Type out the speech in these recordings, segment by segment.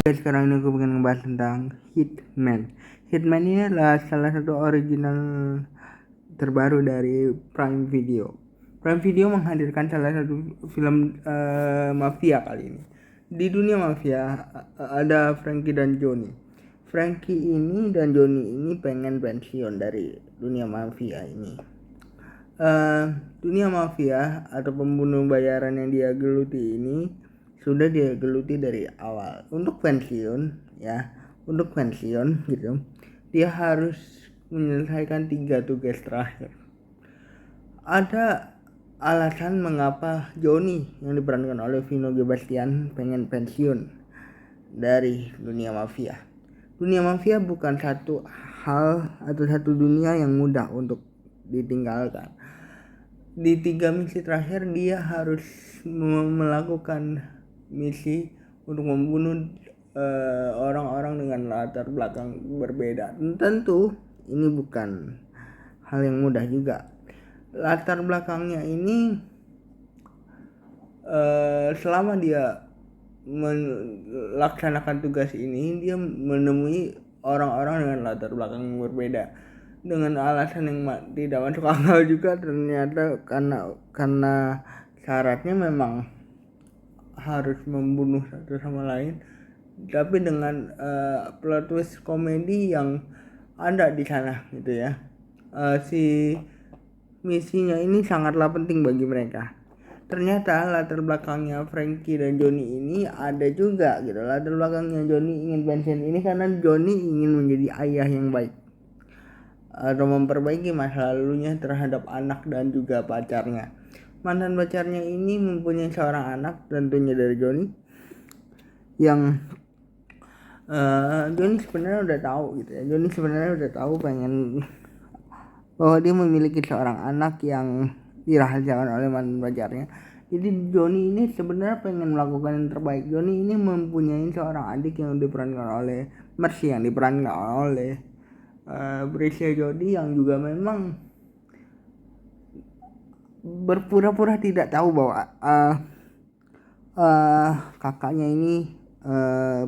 Sekarang ini aku pengen ngebahas tentang Hitman. Hitman ini adalah salah satu original terbaru dari Prime Video. Prime Video menghadirkan salah satu film mafia kali ini. Di dunia mafia ada Frankie dan Johnny. Frankie ini dan Johnny ini pengen pensiun dari dunia mafia ini. Dunia mafia atau pembunuh bayaran yang dia geluti ini sudah dia geluti dari awal. Untuk pensiun gitu, dia harus menyelesaikan 3 tugas terakhir. Ada alasan mengapa Johnny yang diperankan oleh Vino G. Bastian pengen pensiun dari dunia mafia. Dunia mafia bukan satu hal atau satu dunia yang mudah untuk ditinggalkan. Di 3 misi terakhir dia harus melakukan misi untuk membunuh orang-orang dengan latar belakang berbeda. Tentu ini bukan hal yang mudah juga. Latar belakangnya ini selama dia melaksanakan tugas ini, dia menemui orang-orang dengan latar belakang yang berbeda dengan alasan yang tidak masuk akal juga. Ternyata karena syaratnya memang harus membunuh satu sama lain, tapi dengan plot twist komedi yang ada di sana gitu ya. Si misinya ini sangatlah penting bagi mereka. Ternyata latar belakangnya Frankie dan Johnny ini ada juga gitu. Latar belakangnya Johnny ingin pensiun ini karena Johnny ingin menjadi ayah yang baik atau memperbaiki masa lalunya terhadap anak dan juga pacarnya. Mantan pacarnya ini mempunyai seorang anak tentunya dari Johnny, yang Johnny sebenarnya udah tahu gitu ya. Johnny sebenarnya udah tahu pengen bahwa dia memiliki seorang anak yang dirahasiakan oleh mantan pacarnya. Jadi Johnny ini sebenarnya pengen melakukan yang terbaik. Johnny ini mempunyai seorang adik yang diperankan oleh Mercy, yang diperankan oleh Brescia Jody, yang juga memang berpura-pura tidak tahu bahwa kakaknya ini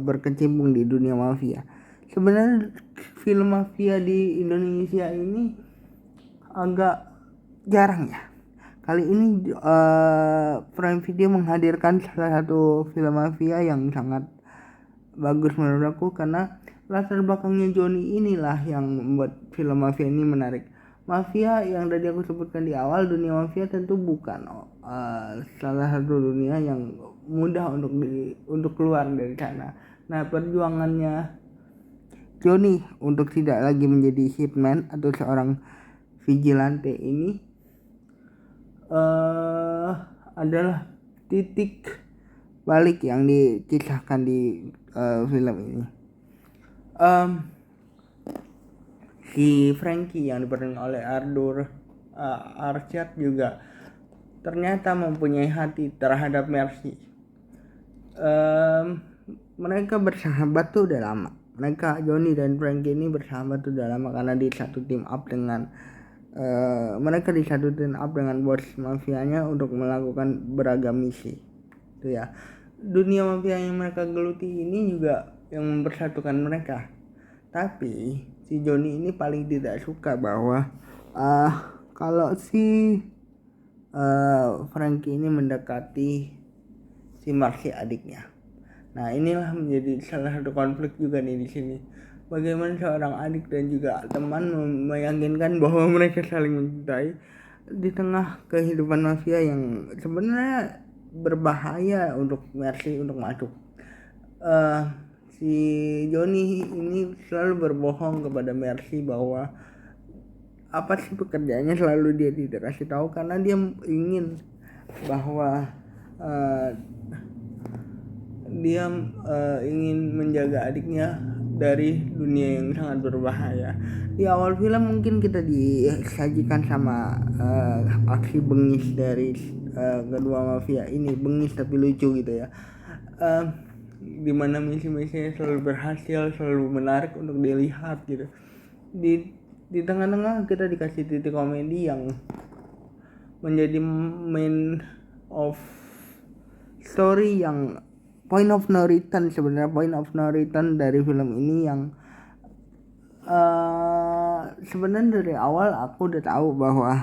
berkecimpung di dunia mafia. Sebenarnya film mafia di Indonesia ini agak jarang ya. Kali ini Prime Video menghadirkan salah satu film mafia yang sangat bagus menurut aku, karena latar belakangnya Johnny inilah yang membuat film mafia ini menarik. Mafia yang tadi aku sebutkan di awal, dunia mafia tentu bukan salah satu dunia yang mudah untuk keluar dari sana. Nah, perjuangannya Johnny untuk tidak lagi menjadi hitman atau seorang vigilante ini adalah titik balik yang dikisahkan di film ini. Si Frankie yang diperankan oleh Archer juga ternyata mempunyai hati terhadap Mercy. Mereka bersahabat tuh udah lama. Johnny dan Frankie ini bersahabat tuh udah lama karena di satu team up dengan bos mafianya untuk melakukan beragam misi. Itu ya. Dunia mafia yang mereka geluti ini juga yang mempersatukan mereka. Tapi si Johnny ini paling tidak suka bahwa kalau si Frankie ini mendekati si Marcy adiknya. Nah, inilah menjadi salah satu konflik juga nih di sini. Bagaimana seorang adik dan juga teman meyakinkan bahwa mereka saling mencintai di tengah kehidupan mafia yang sebenarnya berbahaya untuk Mercy untuk masuk. Si Johnny ini selalu berbohong kepada Mercy bahwa apa sih pekerjaannya, selalu dia tidak kasih tahu karena dia ingin bahwa dia ingin menjaga adiknya dari dunia yang sangat berbahaya. Di awal film mungkin kita disajikan sama aksi bengis dari kedua mafia ini, bengis tapi lucu gitu ya. Dimana misi-misinya selalu berhasil, selalu menarik untuk dilihat gitu. Di tengah-tengah kita dikasih titik komedi yang menjadi main of story yang point of no return sebenarnya, point of no return dari film ini yang sebenarnya dari awal aku udah tahu bahwa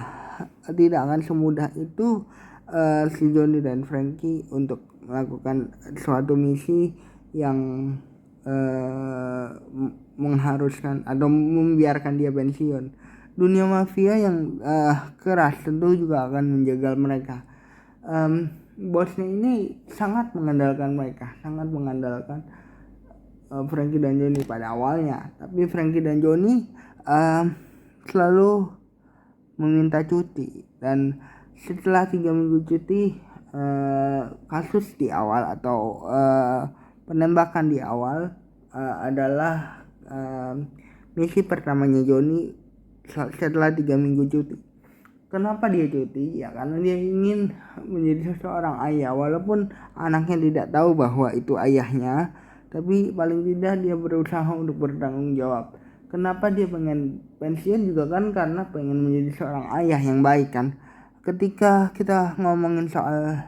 tidak akan semudah itu si Johnny dan Frankie untuk melakukan suatu misi yang mengharuskan atau membiarkan dia pensiun. Dunia mafia yang keras tentu juga akan menjegal mereka. Bosnya ini sangat mengandalkan mereka, sangat mengandalkan Frankie dan Johnny pada awalnya, tapi Frankie dan Johnny selalu meminta cuti, dan setelah 3 minggu cuti kasus di awal atau penembakan di awal adalah misi pertamanya Johnny setelah 3 minggu cuti. Kenapa dia cuti? Ya karena dia ingin menjadi seorang ayah, walaupun anaknya tidak tahu bahwa itu ayahnya, tapi paling tidak dia berusaha untuk bertanggung jawab. Kenapa dia pengen pensiun juga kan karena pengen menjadi seorang ayah yang baik kan. Ketika kita ngomongin soal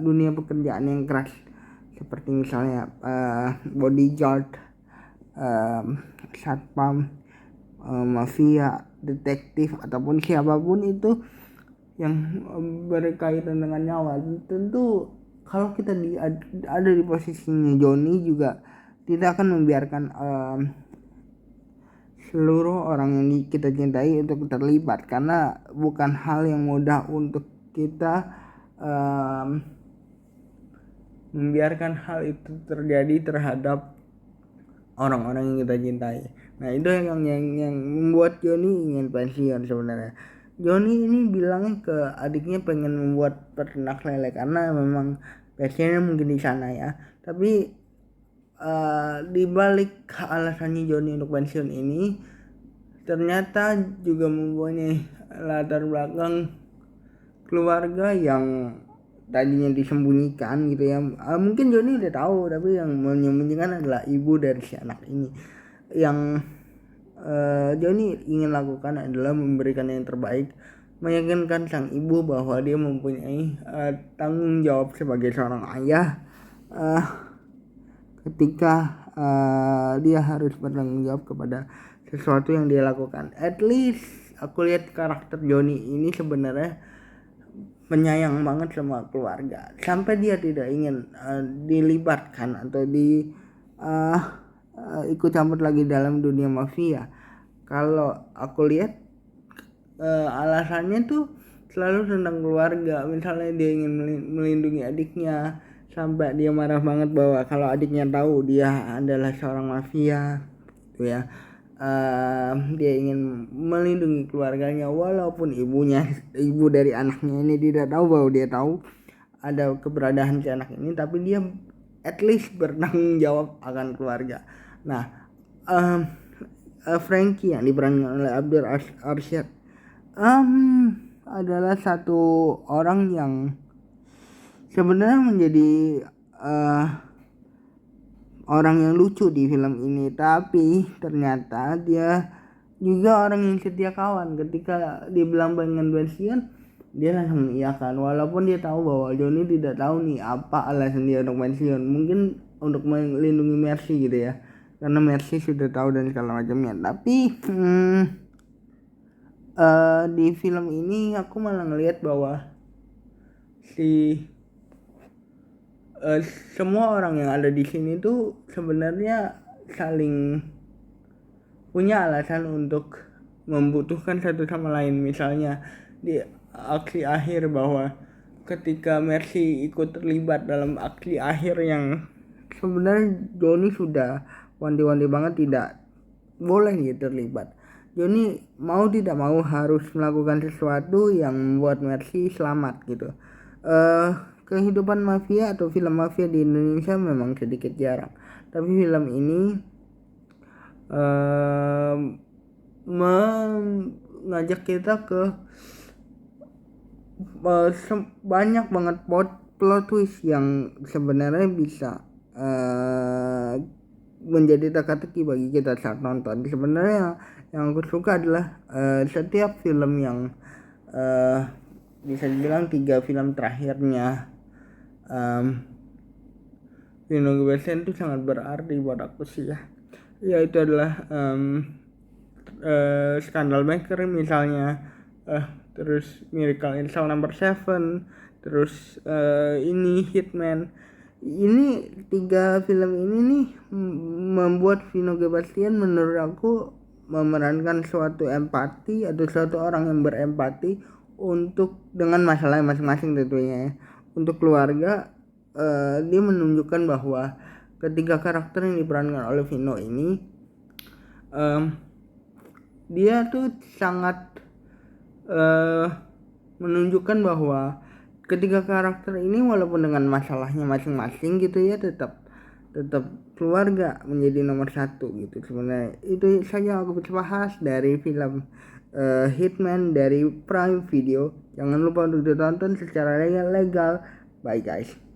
dunia pekerjaan yang keras seperti misalnya bodyguard, satpam, mafia, detektif ataupun siapapun itu yang berkaitan dengan nyawa, tentu kalau kita ada di posisinya Johnny juga tidak akan membiarkan seluruh orang yang kita cintai untuk terlibat, karena bukan hal yang mudah untuk kita membiarkan hal itu terjadi terhadap orang-orang yang kita cintai. Nah itu yang membuat Johnny ingin pensiun sebenarnya. Johnny ini bilangnya ke adiknya pengen membuat peternak lele karena memang passionnya mungkin di sana ya. Tapi di balik alasannya Johnny untuk pensiun ini ternyata juga mempunyai latar belakang keluarga yang tadinya disembunyikan gitu ya. Mungkin Johnny udah tahu, tapi yang menyembunyikan adalah ibu dari si anak ini. Yang Johnny ingin lakukan adalah memberikan yang terbaik, meyakinkan sang ibu bahwa dia mempunyai tanggung jawab sebagai seorang ayah ketika dia harus bertanggung jawab kepada sesuatu yang dia lakukan. At least aku lihat karakter Johnny ini sebenarnya penyayang banget sama keluarga, sampai dia tidak ingin dilibatkan atau ikut campur lagi dalam dunia mafia. Kalau aku lihat alasannya tuh selalu tentang keluarga. Misalnya dia ingin melindungi adiknya, sampai dia marah banget bahwa kalau adiknya tahu dia adalah seorang mafia gitu ya. Dia ingin melindungi keluarganya walaupun ibu dari anaknya ini tidak tahu bahwa dia tahu ada keberadaan si anak ini, tapi dia at least bertanggung jawab akan keluarga. Nah Frankie yang diperankan oleh Abdul Arsyad adalah satu orang yang sebenarnya menjadi orang yang lucu di film ini, tapi ternyata dia juga orang yang setia kawan. Ketika dibilang pengen pensiun, dia langsung mengiyakan walaupun dia tahu bahwa Johnny tidak tahu nih apa alasan dia untuk pensiun. Mungkin untuk melindungi Mercy gitu ya, karena Mercy sudah tahu dan segala macamnya. Tapi di film ini aku malah ngelihat bahwa semua orang yang ada di sini tuh sebenarnya saling punya alasan untuk membutuhkan satu sama lain. Misalnya di aksi akhir, bahwa ketika Mercy ikut terlibat dalam aksi akhir yang sebenarnya Johnny sudah wanti-wanti banget tidak boleh dia terlibat. Johnny mau tidak mau harus melakukan sesuatu yang membuat Mercy selamat gitu. Kehidupan mafia atau film mafia di Indonesia memang sedikit jarang, tapi film ini mengajak kita ke banyak banget plot twist yang sebenarnya bisa menjadi teka-teki bagi kita saat nonton. Sebenarnya yang aku suka adalah setiap film yang bisa dibilang 3 film terakhirnya Vino Gebastian itu sangat berarti buat aku sih ya. Ya itu adalah Scandal Maker misalnya, terus Miracle in Cell Number 7, terus ini Hitman. Ini 3 film ini nih membuat Vino Gebastian menurut aku memerankan suatu empati atau suatu orang yang berempati untuk dengan masalah masing-masing tentunya ya. Untuk keluarga, dia menunjukkan bahwa ketiga karakter yang diperankan oleh Vino ini dia tuh sangat menunjukkan bahwa ketiga karakter ini walaupun dengan masalahnya masing-masing gitu ya, tetap keluarga menjadi nomor satu gitu. Sebenarnya itu saja yang aku bisa bahas dari film Hitman dari Prime Video. Jangan lupa untuk ditonton secara legal. Bye guys.